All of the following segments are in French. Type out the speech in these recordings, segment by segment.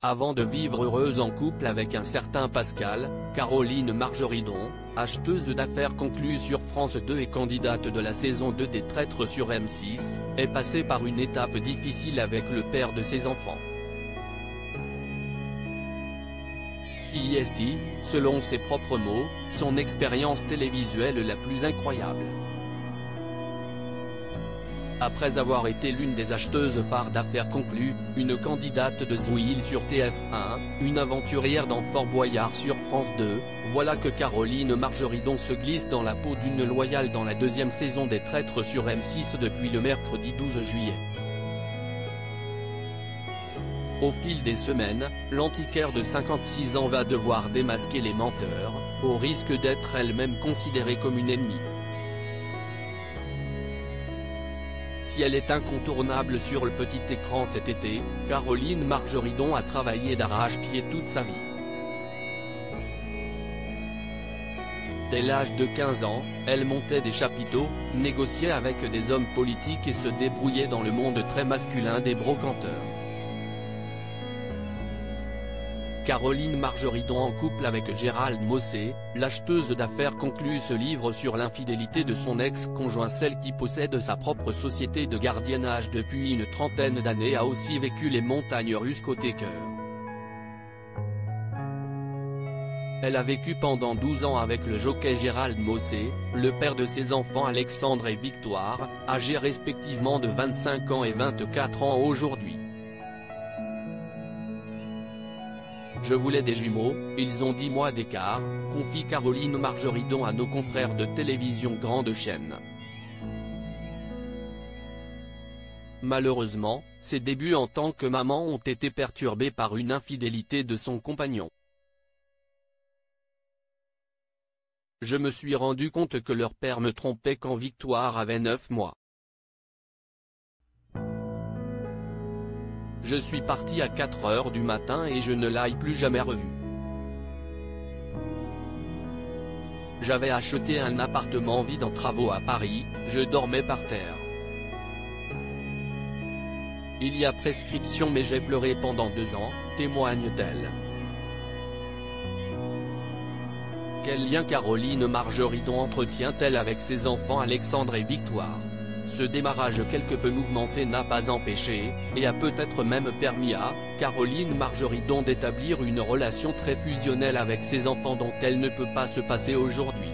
Avant de vivre heureuse en couple avec un certain Pascal, Caroline Margeridon, acheteuse d'affaires conclue sur France 2 et candidate de la saison 2 des Traîtres sur M6, est passée par une étape difficile avec le père de ses enfants. CIST, selon ses propres mots, son expérience télévisuelle la plus incroyable. Après avoir été l'une des acheteuses phares d'affaires conclues, une candidate de Zouil sur TF1, une aventurière dans Fort Boyard sur France 2, voilà que Caroline Margeridon se glisse dans la peau d'une loyale dans la deuxième saison des Traîtres sur M6 depuis le mercredi 12 juillet. Au fil des semaines, l'antiquaire de 56 ans va devoir démasquer les menteurs, au risque d'être elle-même considérée comme une ennemie. Si elle est incontournable sur le petit écran cet été, Caroline Margeridon a travaillé d'arrache-pied toute sa vie. Dès l'âge de 15 ans, elle montait des chapiteaux, négociait avec des hommes politiques et se débrouillait dans le monde très masculin des brocanteurs. Caroline Margeridon en couple avec Gérald Mossé, l'acheteuse d'affaires conclue ce livre sur l'infidélité de son ex-conjoint. Celle qui possède sa propre société de gardiennage depuis une trentaine d'années a aussi vécu les montagnes russes côté cœur. Elle a vécu pendant 12 ans avec le jockey Gérald Mossé, le père de ses enfants Alexandre et Victoire, âgés respectivement de 25 ans et 24 ans aujourd'hui. Je voulais des jumeaux, ils ont 10 mois d'écart, confie Caroline Margeridon à nos confrères de télévision grande chaîne. Malheureusement, ses débuts en tant que maman ont été perturbés par une infidélité de son compagnon. Je me suis rendu compte que leur père me trompait quand Victoire avait 9 mois. Je suis parti à 4 heures du matin et je ne l'ai plus jamais revu. J'avais acheté un appartement vide en travaux à Paris, je dormais par terre. Il y a prescription mais j'ai pleuré pendant 2 ans, témoigne-t-elle. Quel lien Caroline Margeridon entretient-elle avec ses enfants Alexandre et Victoire? Ce démarrage quelque peu mouvementé n'a pas empêché, et a peut-être même permis à Caroline Margeridon d'établir une relation très fusionnelle avec ses enfants dont elle ne peut pas se passer aujourd'hui.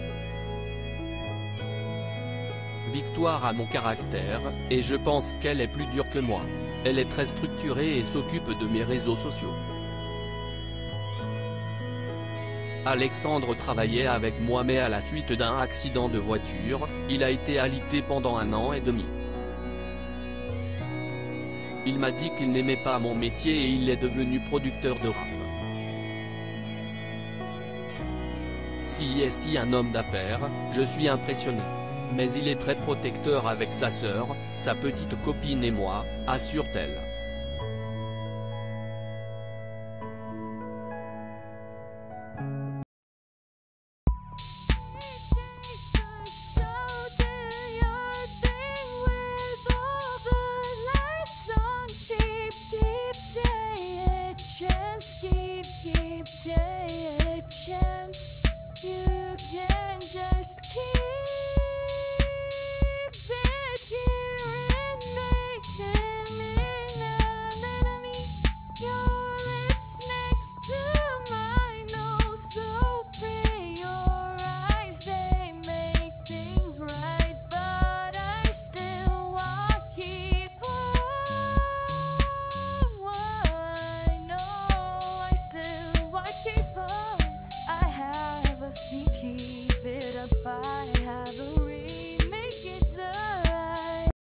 Victoire a mon caractère, et je pense qu'elle est plus dure que moi. Elle est très structurée et s'occupe de mes réseaux sociaux. Alexandre travaillait avec moi mais à la suite d'un accident de voiture, il a été alité pendant 1 an et demi. Il m'a dit qu'il n'aimait pas mon métier et il est devenu producteur de rap. CIST un homme d'affaires, je suis impressionné. Mais il est très protecteur avec sa sœur, sa petite copine et moi, assure-t-elle.